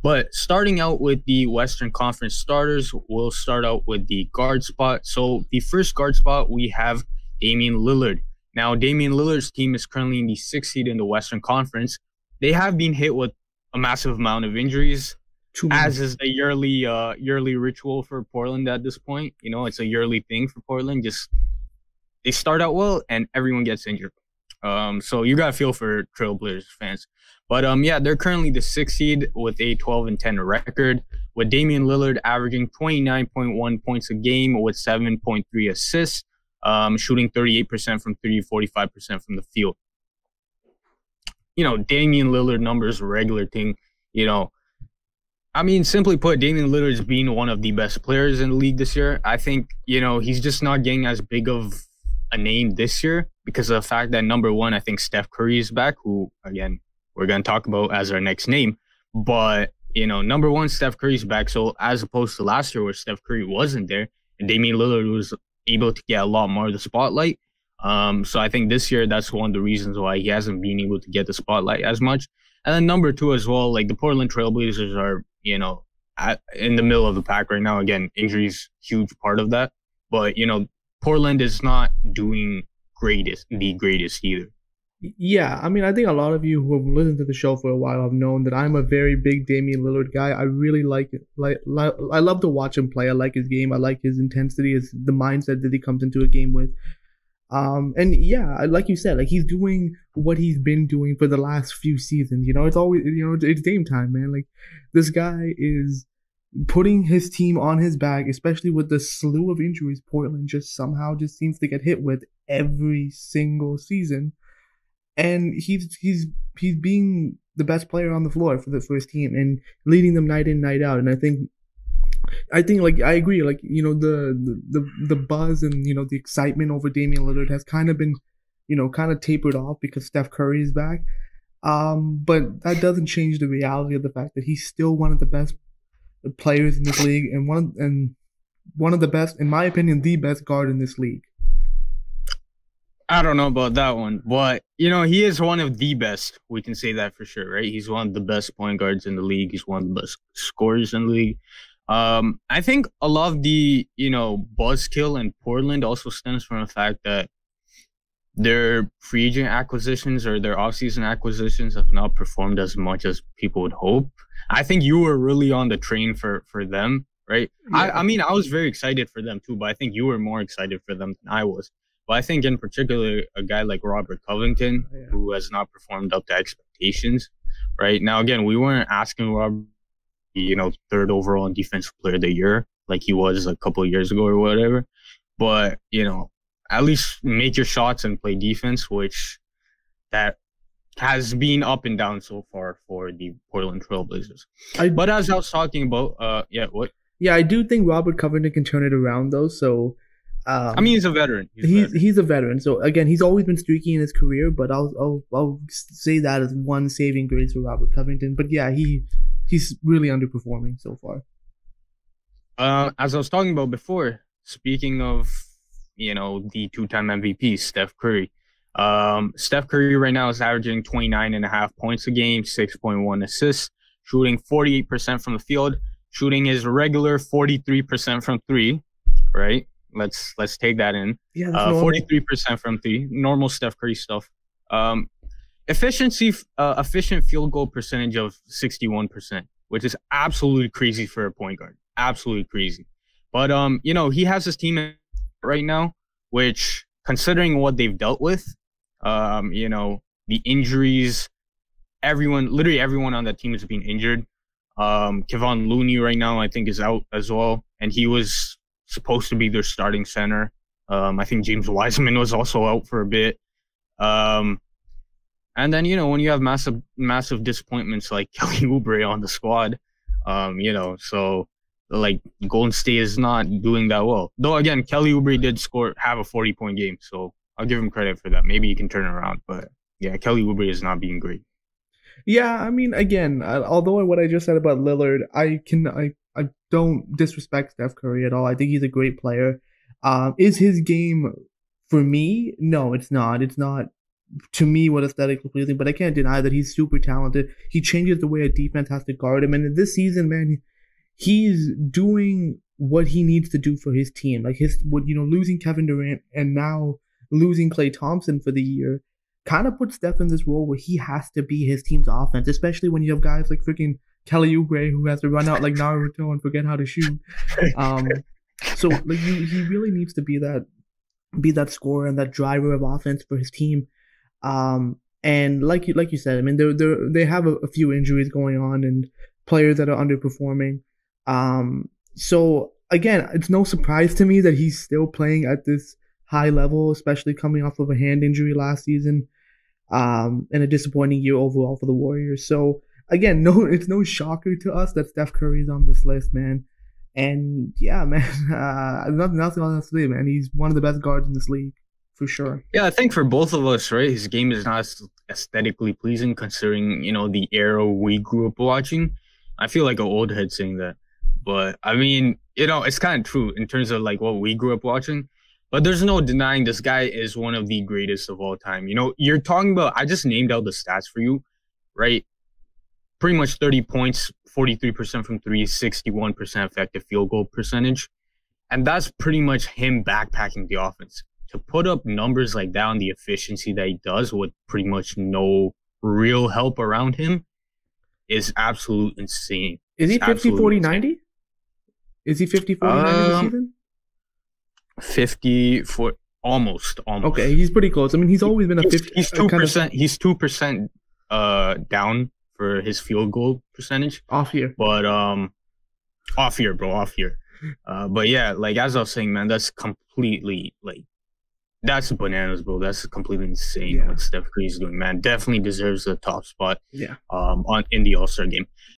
But starting out with the Western Conference starters, we'll start out with the guard spot. So the first guard spot, we have Damien Lillard. Now, Damien Lillard's team is currently in the sixth seed in the Western Conference. They have been hit with a massive amount of injuries, as is the yearly ritual for Portland at this point. You know, it's a yearly thing for Portland. Just they start out well and everyone gets injured. So you gotta feel for Trailblazers fans. But yeah, they're currently the sixth seed with a 12-10 record, with Damian Lillard averaging 29.1 points a game with 7.3 assists, shooting 38% from three, 45% from the field. You know, Damian Lillard numbers are a regular thing. You know, I mean, simply put, Damian Lillard is being one of the best players in the league this year. I think, you know, he's just not getting as big of a name this year because of the fact that, number one, I think Steph Curry is back, who, again, we're going to talk about as our next name. But, you know, number one, Steph Curry's back. So as opposed to last year where Steph Curry wasn't there and Damian Lillard was able to get a lot more of the spotlight. So I think this year, that's one of the reasons why he hasn't been able to get the spotlight as much. And then number two as well, like the Portland Trailblazers are, you know, in the middle of the pack right now. Again, injuries, huge part of that. But, you know, Portland is not doing the greatest either. Yeah, I mean, I think a lot of you who have listened to the show for a while have known that I'm a very big Damian Lillard guy. I really like it. I love to watch him play. I like his game. I like his intensity, the mindset that he comes into a game with. And yeah, like you said, like he's doing what he's been doing for the last few seasons. You know, it's always, you know, it's Dame time, man. Like this guy is putting his team on his back, especially with the slew of injuries Portland just somehow just seems to get hit with every single season. And he's being the best player on the floor for his team and leading them night in, night out. And I think like I agree, like, you know, the buzz and, you know, the excitement over Damian Lillard has kind of been, you know, kind of tapered off because Steph Curry is back. But that doesn't change the reality of the fact that he's still one of the best players in this league and one of the best, in my opinion, the best guard in this league. I don't know about that one, but, you know, he is one of the best. We can say that for sure, right? He's one of the best point guards in the league. He's one of the best scorers in the league. I think a lot of the, you know, buzzkill in Portland also stems from the fact that their free agent acquisitions or their offseason acquisitions have not performed as much as people would hope. I think you were really on the train for them, right? Yeah. I mean, I was very excited for them too, but I think you were more excited for them than I was. But I think in particular, a guy like Robert Covington, who has not performed up to expectations, right? Now, again, we weren't asking Robert, you know, third overall in defensive player of the year, like he was a couple of years ago or whatever. But, you know, at least make your shots and play defense, which that has been up and down so far for the Portland Trailblazers. But as I was talking about, Yeah, I do think Robert Covington can turn it around, though, so... I mean, he's a veteran. He's a veteran. So again, he's always been streaky in his career, but I'll say that as one saving grace for Robert Covington. But yeah, he's really underperforming so far. As I was talking about before, speaking of, you know, the two-time MVP, Steph Curry. Steph Curry right now is averaging 29.5 points a game, 6.1 assists, shooting 48% from the field, shooting his regular 43% from three, right? Let's take that in. Yeah, 43% from three, normal Steph Curry stuff. Efficient field goal percentage of 61%, which is absolutely crazy for a point guard. Absolutely crazy. But you know, he has his team right now, which, considering what they've dealt with, you know, the injuries, literally everyone on that team has been injured. Kevon Looney right now, I think, is out as well, and he was supposed to be their starting center. I think James Wiseman was also out for a bit. And then, you know, when you have massive disappointments like Kelly Oubre on the squad, you know, so like Golden State is not doing that well. Though again, Kelly Oubre did have a 40-point game, so I'll give him credit for that. Maybe he can turn it around, but yeah, Kelly Oubre is not being great. Yeah, I mean, again, although what I just said about Lillard, I don't disrespect Steph Curry at all. I think he's a great player. Is his game, for me? No, it's not. It's not to me what aesthetically pleasing, but I can't deny that he's super talented. He changes the way a defense has to guard him, and this season, man, he's doing what he needs to do for his team. Like losing Kevin Durant and now losing Klay Thompson for the year kind of puts Steph in this role where he has to be his team's offense, especially when you have guys like freaking Kelly Oubre who has to run out like Naruto and forget how to shoot. So like he really needs to be that scorer and that driver of offense for his team. And like you said, I mean they have a few injuries going on and players that are underperforming. So again, it's no surprise to me that he's still playing at this high level, especially coming off of a hand injury last season, and a disappointing year overall for the Warriors. So again, it's no shocker to us that Steph Curry is on this list, man. And yeah, man, nothing else to say, man. He's one of the best guards in this league, for sure. Yeah, I think for both of us, right, his game is not aesthetically pleasing considering, the era we grew up watching. I feel like an old head saying that. But, I mean, it's kind of true in terms of, like, what we grew up watching. But there's no denying this guy is one of the greatest of all time. You're talking about – I just named out the stats for you, right? Pretty much 30 points, 43% from three, 61% effective field goal percentage. And that's pretty much him backpacking the offense. To put up numbers like that on the efficiency that he does with pretty much no real help around him is absolute insane. Is he 50-40-90? Is he 50-40-90 this season? 50 for almost. Okay, he's pretty close. I mean, he's always been a 50. He's 2%. He's 2% down for his field goal percentage. Off year. But off year, bro. Off year. But yeah, like as I was saying, man, that's completely that's bananas, bro. That's completely insane what Steph Curry is doing, man. Definitely deserves the top spot. Yeah. In the All-Star game.